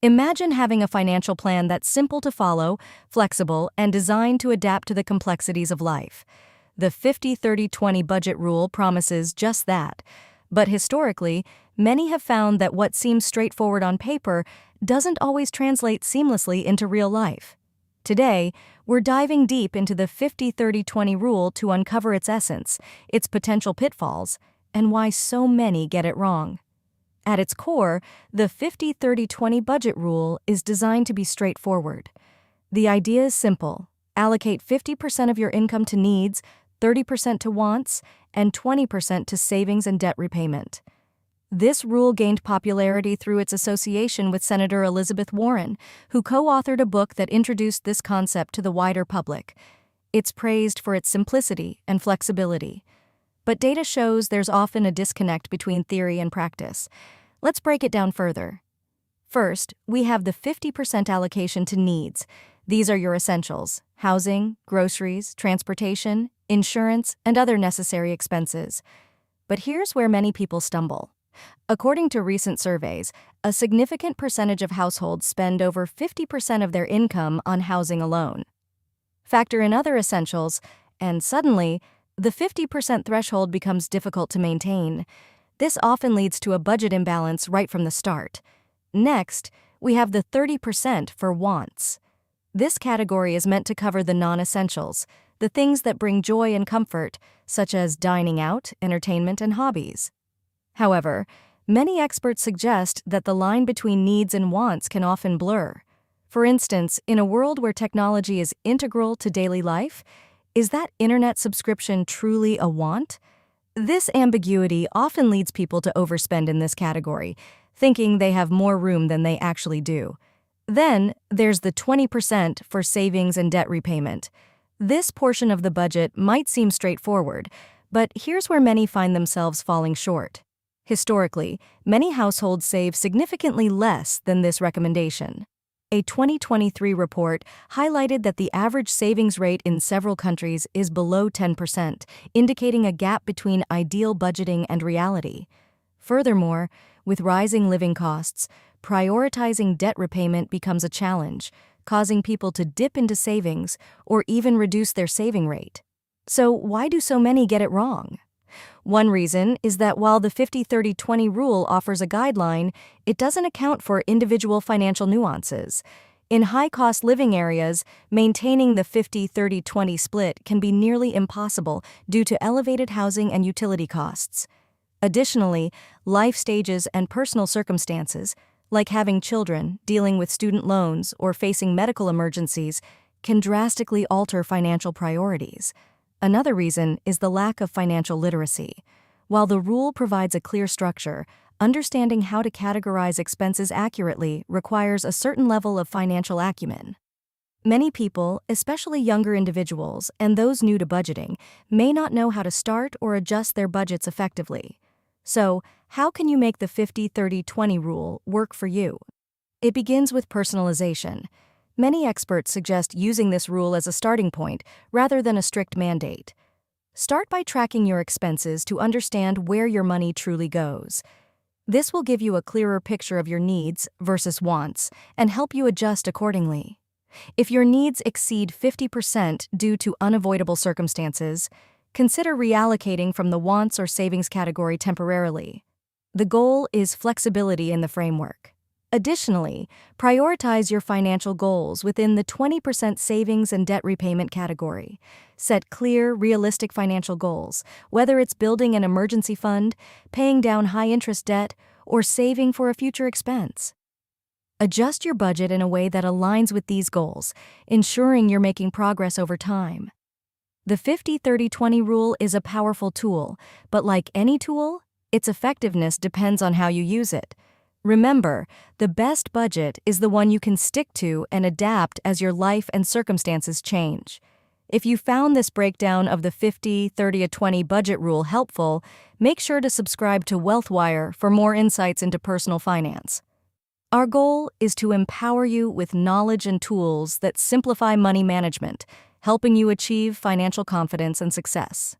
Imagine having a financial plan that's simple to follow, flexible, and designed to adapt to the complexities of life. The 50-30-20 budget rule promises just that. But historically, many have found that what seems straightforward on paper doesn't always translate seamlessly into real life. Today, we're diving deep into the 50-30-20 rule to uncover its essence, its potential pitfalls, and why so many get it wrong. At its core, the 50-30-20 budget rule is designed to be straightforward. The idea is simple: allocate 50% of your income to needs, 30% to wants, and 20% to savings and debt repayment. This rule gained popularity through its association with Senator Elizabeth Warren, who co-authored a book that introduced this concept to the wider public. It's praised for its simplicity and flexibility. But data shows there's often a disconnect between theory and practice. Let's break it down further. First, we have the 50% allocation to needs. These are your essentials: housing, groceries, transportation, insurance, and other necessary expenses. But here's where many people stumble. According to recent surveys, a significant percentage of households spend over 50% of their income on housing alone. Factor in other essentials, and suddenly, the 50% threshold becomes difficult to maintain. This often leads to a budget imbalance right from the start. Next, we have the 30% for wants. This category is meant to cover the non-essentials, the things that bring joy and comfort, such as dining out, entertainment, and hobbies. However, many experts suggest that the line between needs and wants can often blur. For instance, in a world where technology is integral to daily life, is that internet subscription truly a want? This ambiguity often leads people to overspend in this category, thinking they have more room than they actually do. Then, there's the 20% for savings and debt repayment. This portion of the budget might seem straightforward, but here's where many find themselves falling short. Historically, many households save significantly less than this recommendation. A 2023 report highlighted that the average savings rate in several countries is below 10%, indicating a gap between ideal budgeting and reality. Furthermore, with rising living costs, prioritizing debt repayment becomes a challenge, causing people to dip into savings or even reduce their saving rate. So why do so many get it wrong? One reason is that while the 50-30-20 rule offers a guideline, it doesn't account for individual financial nuances. In high-cost living areas, maintaining the 50-30-20 split can be nearly impossible due to elevated housing and utility costs. Additionally, life stages and personal circumstances, like having children, dealing with student loans, or facing medical emergencies, can drastically alter financial priorities. Another reason is the lack of financial literacy. While the rule provides a clear structure, understanding how to categorize expenses accurately requires a certain level of financial acumen. Many people, especially younger individuals and those new to budgeting, may not know how to start or adjust their budgets effectively. So, how can you make the 50-30-20 rule work for you? It begins with personalization. Many experts suggest using this rule as a starting point rather than a strict mandate. Start by tracking your expenses to understand where your money truly goes. This will give you a clearer picture of your needs versus wants and help you adjust accordingly. If your needs exceed 50% due to unavoidable circumstances, consider reallocating from the wants or savings category temporarily. The goal is flexibility in the framework. Additionally, prioritize your financial goals within the 20% savings and debt repayment category. Set clear, realistic financial goals, whether it's building an emergency fund, paying down high-interest debt, or saving for a future expense. Adjust your budget in a way that aligns with these goals, ensuring you're making progress over time. The 50-30-20 rule is a powerful tool, but like any tool, its effectiveness depends on how you use it. Remember, the best budget is the one you can stick to and adapt as your life and circumstances change. If you found this breakdown of the 50-30-20 budget rule helpful, make sure to subscribe to WealthWire for more insights into personal finance. Our goal is to empower you with knowledge and tools that simplify money management, helping you achieve financial confidence and success.